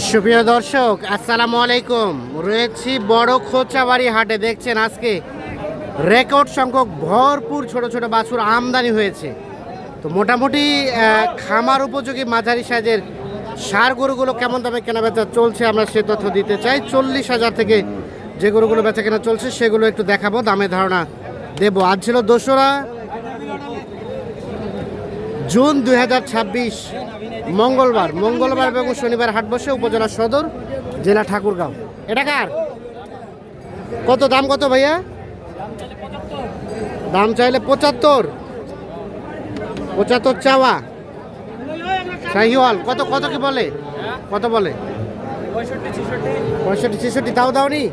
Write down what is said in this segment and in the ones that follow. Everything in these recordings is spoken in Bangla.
সুপ্রিয় দর্শক, আসসালামু আলাইকুম। রয়েছি বড় খোঁচাবাড়ি হাটে। দেখছেন আজকে রেকর্ড সংখ্যক ভরপুর ছোট ছোট বাছুর আমদানি হয়েছে। তো মোটামুটি খামার উপযোগী মাঝারি সাইজের ষাঁড় গরুগুলো কেমন দামে কেনাবেচা চলছে আমরা সে তথ্য দিতে চাই। 40,000 থেকে যে গরুগুলো বেচা কেনা চলছে সেগুলো একটু দেখাবো, দামে ধারণা দেব। আজ ছিল 2রা জুন 2026 মঙ্গলবার এবং শনিবার হাট বসে উপজেলা সদর, জেলা ঠাকুরগাঁও। এটা কার? কত দাম, কত ভাইয়া? দাম চাইলে 75 চাওয়া। শাহিওয়াল কত কত কি বলে? কত বলে? 65-66 তাও দাওনি?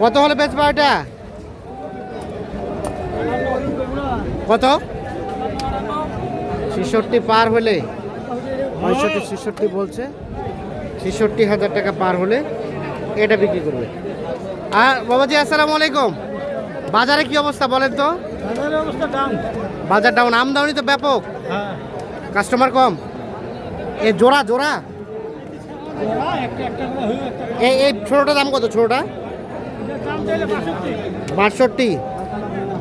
কত হলে বেচবা এটা? কত? 66 পার হলে, 65-66 বলছে, 66,000 টাকা পার হলে এটা বিক্রি করবে। আর বাবাজি আসসালামু আলাইকুম। বাজারে কি অবস্থা বলেন তো? বাজার ডাউন, আমদানি তো ব্যাপক, কাস্টমার কম। এ জোড়া এই ছোটটা দাম কত? ছোটটা 62।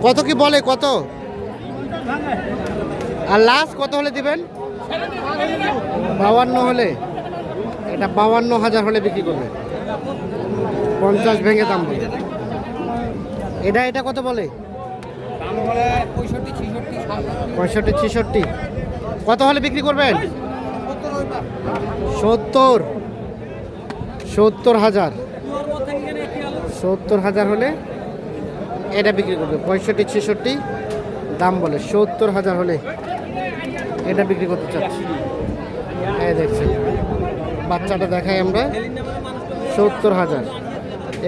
কত কি বলে, কত? আর লাস্ট কত হলে দিবেন? 52 হলে, এটা 52,000 হলে বিক্রি করবে। 50 ভেঙে দাম বলে। এটা কত বলে? 65-66। কত হলে বিক্রি করবেন? 70,000 হলে এটা বিক্রি করবে। 65-66 দাম বলে, 70,000 হলে এটা বিক্রি করতে চাচ্ছি। এই দেখছেন বাচ্চাটা দেখাই আমরা, 70,000।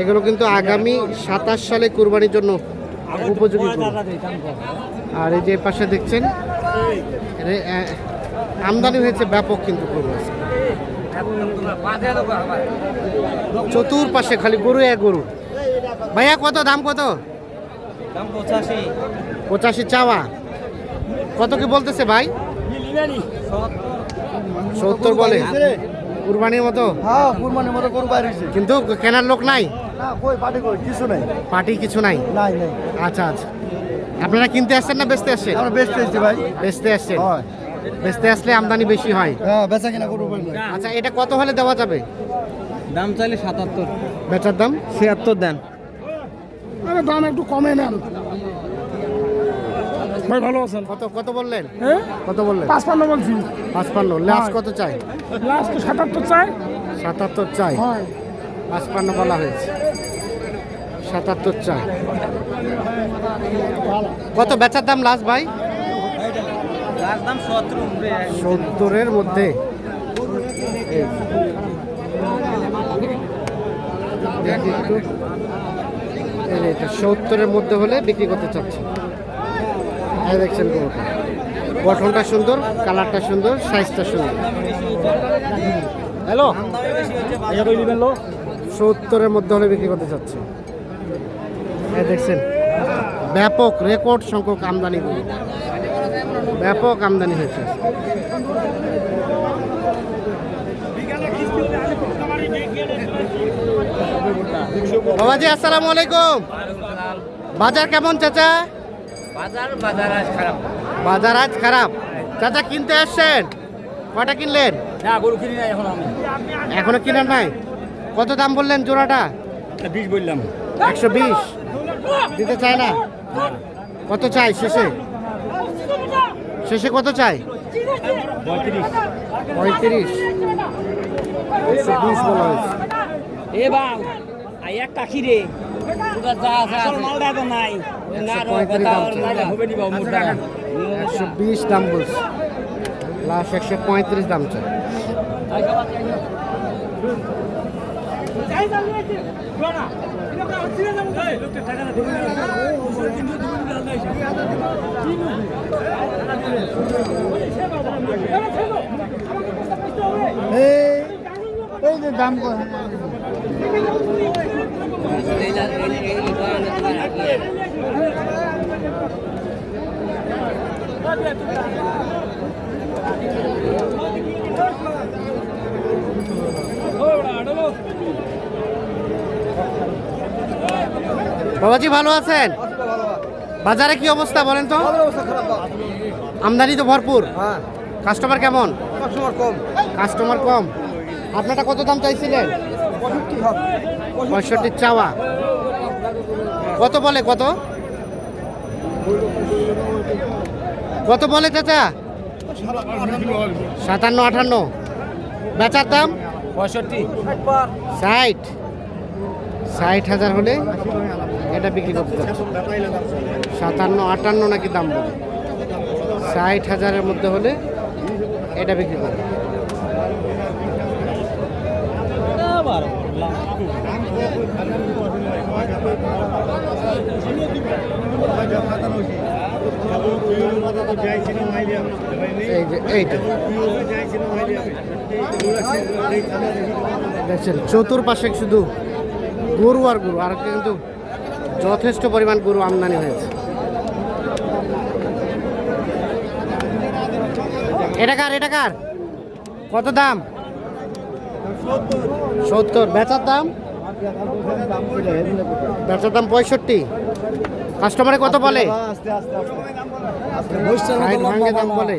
এগুলো কিন্তু আগামী 27 সালে কুরবানির জন্য উপযোগী। আর এই যে পাশে দেখছেন আমদানি হয়েছে ব্যাপক, কিন্তু চতুর্পাশে খালি গরু এক গরু। ভাইয়া কত দাম? কত? 85 চাওয়া। কত কি বলতেছে ভাই? 70 বলে। কুরবানির মতো? হ্যাঁ, কুরবানির মতো গরু বাইরে হইছে। কিন্তু কেনার লোক নাই? না, কই পাটি কই কিছু নাই। পার্টি কিছু নাই? নাই। আচ্ছা। আপনারা কিনতে আসছেন না বেচতে আসছেন? আমরা বেচতে এসেছি ভাই। বেচতে আসছেন? হয়। বেচতে আসলে আমদানি বেশি হয়। হ্যাঁ, বেচা কিনা করবো ভাই। আচ্ছা, এটা কত হলে দেওয়া যাবে? দাম চাইলে 77, বেচার দাম 76 দেন। আরে দাম একটু কমে নেন ভাই, ভালো আছেন? কত বললেন? হ্যাঁ, কত বললেন? 55 বলছি। 55। লাস্ট কত চাই? লাস্ট 77 চাই। 77 চাই। হয়। 55 বলা হয়েছে, 77 চাই। কত বেচার দাম লাস্ট ভাই? লাস্ট দাম 70-এর মধ্যে। দেখি একটু, এটা 70-এর মধ্যে হলে বিক্রি করতে চাচ্ছি। এই দেখছেন গরুটা, গঠনটা সুন্দর, কালারটা সুন্দর, সাইজটা সুন্দর। হ্যালো, 70-এর মধ্যে হলে বিক্রি করতে চাচ্ছি। এই দেখছেন ব্যাপক রেকর্ড সংখ্যক আমদানি, ব্যাপক আমদানি হয়েছে। বাবাজি আসসালামু আলাইকুম। বাজার কেমন চাচা? বাজার আজ খারাপ। চাচা কিনতে আসছেন? কটা কিনলেন? না, গরু কিনি না এখন আমি। এখনো কিনার নাই? কত দাম বললেন জোড়াটা? 20 বললাম। 120 দিতে চায় না? কত চাই শেষে? কত চাই? 35। 120 বলা হয়েছে। এ বাং আই একটা কি রে? পুরা যা আছে আসল মালটা তো নাই। না রে, 135 দাম চাই। মালটা হবে নি বাবু মোটা। 120 দাম বলছে, লাস্ট 135 দাম চাই। এই যে দাম কত? বাবাজি ভালো আছেন? বাজারে কি অবস্থা বলেন তো? আমদানি তো ভরপুর, হ্যাঁ কাস্টমার কেমন? কাস্টমার কম কাস্টমার কম। আপনারটা কত দাম চাইছিলেন? 65 চাওয়া। কত বলে কত? কত বলে চাচা? 57-58। বেচার দাম 60,000 হলে এটা বিক্রি করতে চাচ্ছে। 57-58 নাকি দাম বলে। 60,000-এর মধ্যে হলে এটা বিক্রি করবে। এই যে এইটা দেখছেন, চতুর্পাশে শুধু গরু আর গরু, আর কিন্তু যথেষ্ট পরিমাণ গরু আমদানি হয়েছে। এটা কার কত দাম? 70। বেচার দাম? বেচার দাম 65। কাস্টমারে কত বলে? 60 ভাঙে দাম বলে।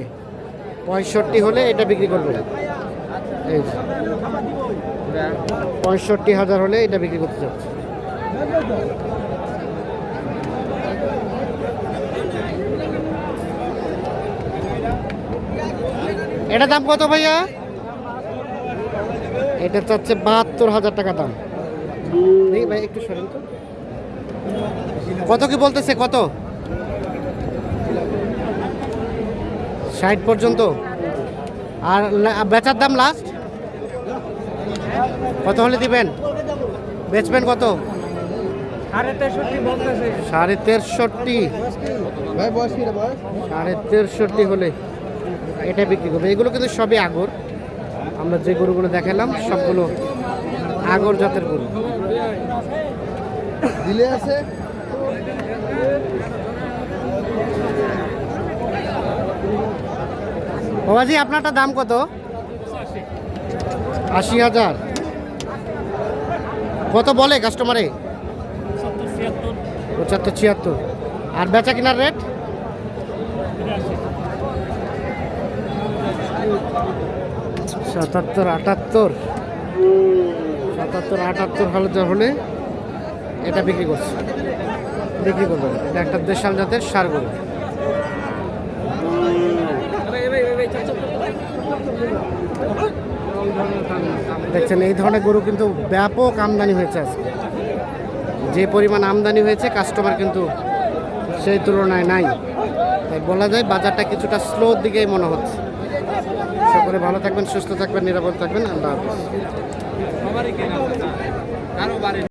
65 হলে এটা বিক্রি করবে। এই 65,000 হলে এটা বিক্রি করতে চাচ্ছে। এটা দাম কত ভাইয়া? এটা চাচ্ছে 72,000 টাকা দাম। এই ভাই একটু সরেন তো। কত কি বলতেছে? কত? 60 পর্যন্ত। আর বেচার দাম লাস্ট কত হলে দিবেন? বেচবেন কত? 63.5। ভাই বয়স কি রে বয়স? 63.5 হলে এটা বিক্রি করবে। এগুলো কিন্তু সবই আগর। আমরা যে গরুগুলো দেখালাম সবগুলো আগর জাতের গরু। দিলে আছে বাবাজি আপনারটা দাম কত? 80,000। কত বলে কাস্টমারে? 75-76। আর বেচা কিনার রেট? 77-78। 77-78 হলে এটা বিক্রি করবে। এটা একটা দেশাল জাতের ষাঁড় গরু। দেখছেন, এই ধরনের গরু কিন্তু ব্যাপক আমদানি হয়েছে আজকে। যে পরিমাণ আমদানি হয়েছে কাস্টমার কিন্তু সেই তুলনায় নাই। তাই বলা যায় বাজারটা কিছুটা স্লোর দিকেই মনে হচ্ছে। সকলে ভালো থাকবেন, সুস্থ থাকবেন, নিরাপদ থাকবেন। আল্লাহ হাফেজ।